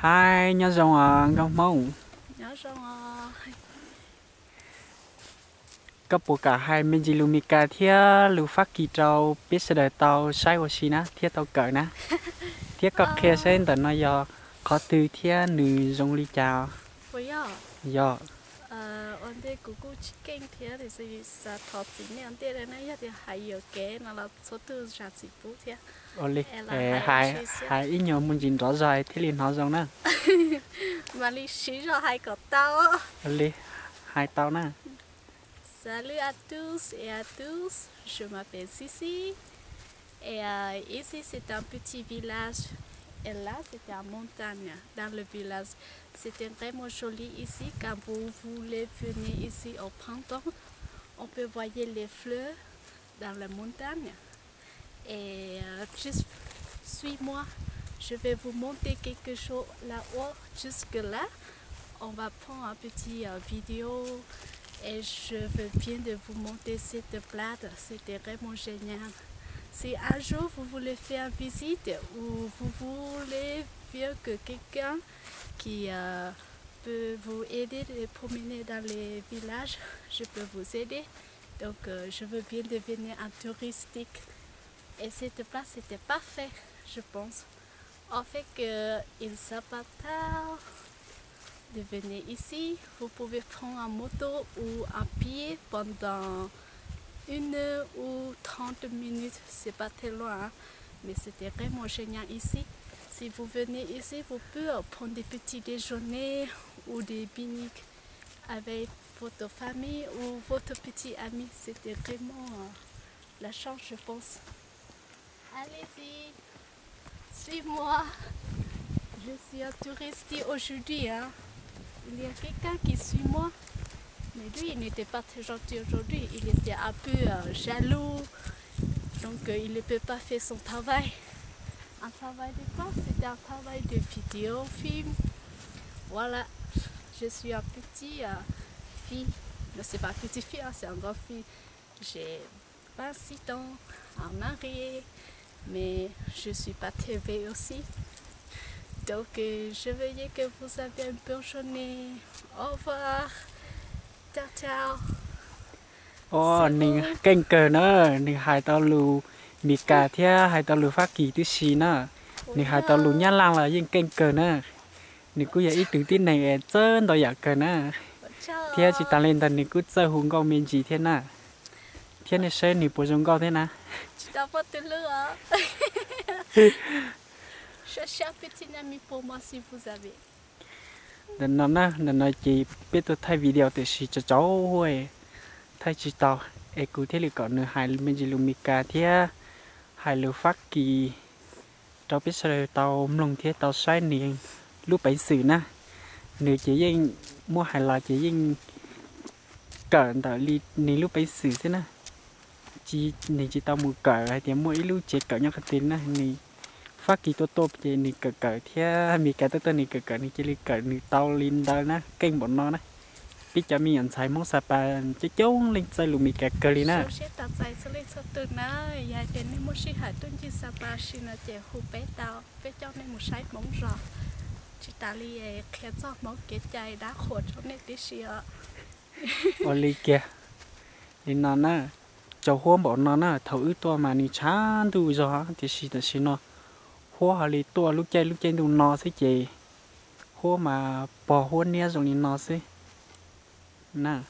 Hai nhớ rằng ngông mông nhớ rằng cấp bộ cả hai mình chỉ lưu mika thia lưu phát kỳ trâu biết sẽ đợi tàu sai của xí ná thia tàu cỡ ná thia có khe sen tận nó do có từ thia nữ giống ly chào bây giờ do anh đây cũng chicken thế thì sẽ thọ chính anh đây là này thì hay nhiều cái nó là số từ sản xuất bút thế ôi hai ít nhiều mình chỉ rõ ràng thế liền họ giống ná mà lý sĩ rồi hay có tao ôi hai tàu ná. Salut à tous et à tous, je m'appelle Sissi et ici c'est un petit village et là c'est en montagne dans le village. C'était vraiment joli ici quand vous voulez venir ici au printemps. On peut voir les fleurs dans la montagne et juste suis-moi, je vais vous montrer quelque chose là-haut jusque là. On va prendre un petit vidéo. Et je veux bien de vous montrer cette plate, c'était vraiment génial. Si un jour vous voulez faire une visite ou vous voulez voir que quelqu'un qui peut vous aider à promener dans les villages, je peux vous aider. Donc je veux bien devenir un touristique. Et cette place c'était parfait, je pense. En fait, il ne s'est pas tard de venir ici, vous pouvez prendre en moto ou en pied pendant 1 heure ou 30 minutes, c'est pas très loin, mais c'était vraiment génial ici. Si vous venez ici, vous pouvez prendre des petits déjeuners ou des pique-niques avec votre famille ou votre petit ami. C'était vraiment la chance, je pense. Allez-y, suivez-moi. Je suis un touriste aujourd'hui. Il y a quelqu'un qui suit moi, mais lui il n'était pas très gentil aujourd'hui, il était un peu jaloux, donc il ne peut pas faire son travail. Un travail de quoi? C'était un travail de vidéo, film. Voilà, je suis un petit fille, mais c'est pas une petite fille, c'est une grande fille. J'ai 26 ans, un marié, mais je suis pas très vieille aussi. Donc je veux dire que vous avez une bonne journée. Au revoir. Ciao ciao. Nình kênh cờ nữa nình hai tàu lưu mika thia hai tàu lưu phát kỳ thứ xí nữa nình hai tàu lưu nhá lang là những kênh cờ nữa nình cứ vậy ít tự tin này chân đòi giả cờ nữa thia chỉ ta lên tận nình cứ chơi hùng câu miền gì thế nào thia này sẽ nình bổ sung câu thế nào T'as pas de l'eau, Cherchez un petit ami pour moi si vous avez. Nên nó chỉ biết tôi thay video thì chỉ cho cháu thôi thay chỉ tao cụ thể là còn nữa hai mình chỉ dùng mika thia hai lưu phát kỳ tao biết sao tao lồng thia tao sai niềng lúc bảy xử na nửa chỉ riêng mua hai là chỉ riêng cỡ tao li nửa lúc bảy xử thế na chỉ tao mua cỡ hay thì mua ít lúc chỉ cỡ nhau cái tiền na nửa phát kỳ tốt thì nửa cỡ thia mika tốt nửa cỡ nửa chỉ li cỡ nửa tao linh đó na kênh bọn nó na biết cho mình nhận sai món sapa chứ chống lên sai lùm mika cỡ li na Sẽ tạo sai sẽ lên từ na, giờ đến nên muốn xí hạt tuần chỉ sapa xí na chỉ hụt bé tao, bé cho nên một sai móng giò, chỉ ta li khé cho móng kết trái đá khổ cho nên tí xí ạ. Oli kia nên nó na cho hoa bọn nó na thầu ứ to mà ni chán tu gió thì xí nó hoa hà li to lúc chơi tu nó sẽ chè hoa mà bỏ hoa nia rồi ni nó sẽ na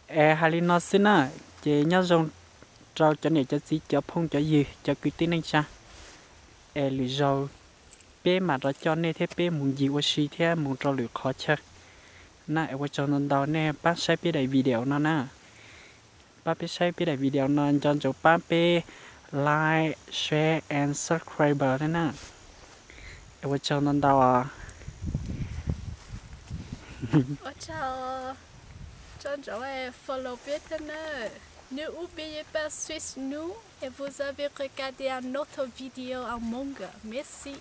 hà li nó sẽ na chè nhau rồi trâu cho này cho xí cho phong cho gì cho cứ tin anh cha lì rồi bé mà nó cho nên thế bé muốn gì qua xí thế muốn trâu lửa khó chắc na qua cho nó đào nè bác sẽ biết đại video nó na bác biết sẽ biết đại video nó cho chỗ bác biết like share and subscribe thế na qua cho nó đào Ciao. Cho follow biết thế nào. Ne oubliez pas suivre nous et vous avez regardé un autre vidéo en manga. Merci.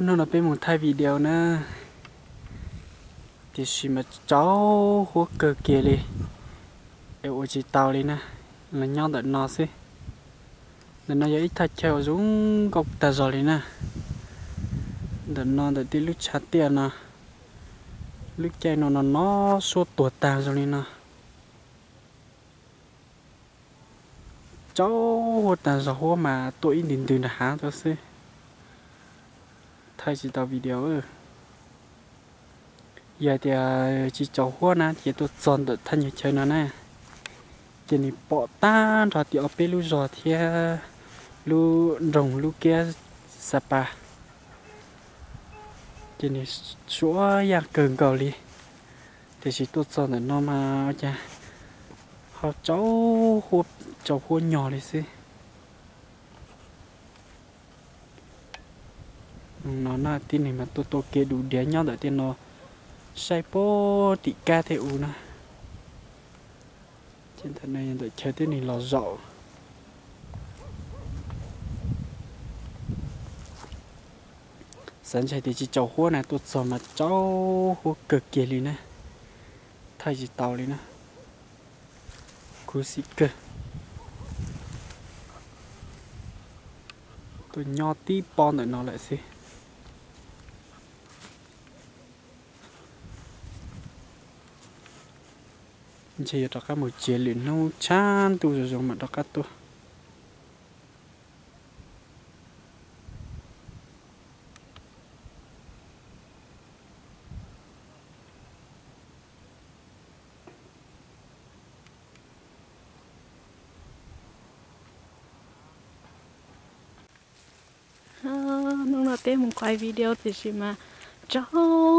nó là bên một thay video nữa thì xí mà cháu hút cơ kia đi để ôi chị tao đi nè là nhau đợi nó xí để nó ít thay theo giống gọc ta rồi đi nè để nó đợi tí lúc chặt tiền nè lúc chơi nó suốt tuổi ta rồi đi nè cháu hút ta rồi hút mà tôi in từ là há thôi xí thay chị tao video giờ thì chị cháu hút nè thì tôi chọn được thay nhiều chơi nó nè chỉ ni bỏ tan rồi thì ở bên lu rồi thì lu rồng lu kia sapa chỉ ni chúa ya cường cầu đi thì chỉ tôi chọn được nó mà cha họ cháu hút nhỏ đi xí nó là tin này mà tôi kia đủ đĩa nhau đợi tiền nó sai po tị ca theo u nè trên thân này đợi chơi tên này lò dậu sáng chạy thì chỉ cháu hút này tôi sợ mà cháu hút cực kỳ đi nè thay chỉ tàu đi nè cú xịt cơ tôi nho tí pon để nó lại xí chỉ cho các một chế liền nấu chan tu rồi mà đó các tu nung nó tên mình quay video thì chỉ mà cháu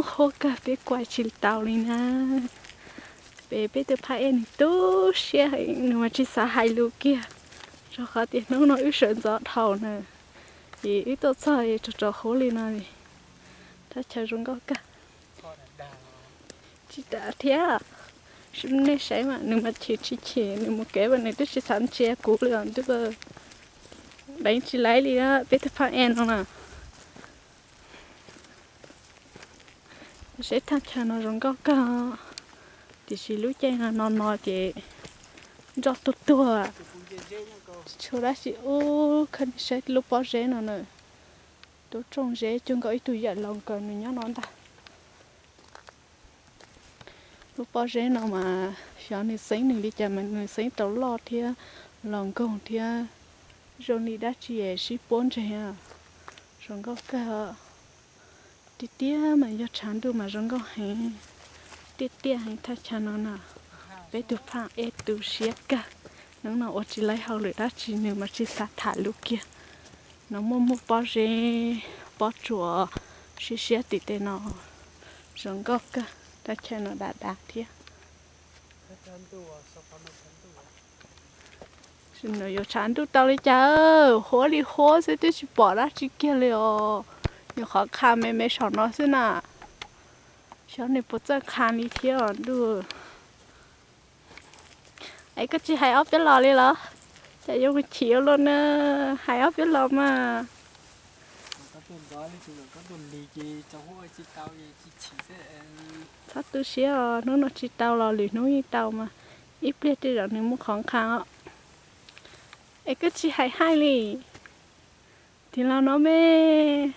hô cà phê quay chỉ tàu lên nè bé bé từ phải em tú xe nhưng mà chỉ xả hai lú kia cho khó tiền nó ít sườn gió thầu nè thì ít tôi chơi cho khó lên này ta chơi rung có cả chỉ đã thế à chúng nên sẽ mà nhưng mà chỉ nhưng mà cái vấn này tôi chỉ sẵn che cũ liền tôi bơ đánh chỉ lấy đi á bé từ phải em không à sẽ tham gia nó rung có cả thì chỉ lúc chơi nó thì cho tua à chỗ đó chỉ ô khăn sẽ lúc bỏ rễ nó nữa tôi trồng rễ chung có ít tuổi dậy lòng cần mình nhớ nó ta lúc bỏ rễ nó mà cho nên sinh mình đi chợ mình sinh tàu lọt thì lòng công thì rồi đi đã chỉ ship bốn chơi à rồi có cả tí tía mà do chán đủ mà rồi có hay tí tía hay thay chán nó nè bé từ phang ế từ xiết cả nó nào chỉ lấy hậu lửa đó chỉ nếu mà chỉ sát thả lúc kia nó mua bao rê bao chùa xiết tí tê nó rồi có cả ta chơi nó đạt thiệt xin nó vô chán đủ tao đi cha hố đi hố sẽ tôi chỉ bỏ ra chỉ kia liền nhiều khó khăn mấy sọ nó xí nè sọ này bớt ra khăn đi thiệt được ấy có chỉ hai ốp cho lò đi lắm chạy vô cái chiếu luôn nè hai ốp cho lò mà có tuần đó thì có tuần đi gì cháu hôi chỉ tao gì chỉ sẽ thắt tư xía nó chỉ tao lò lì núi tao mà ít biết đi rồi nên muốn khó khăn á ấy có chỉ hai đi thì là nó mê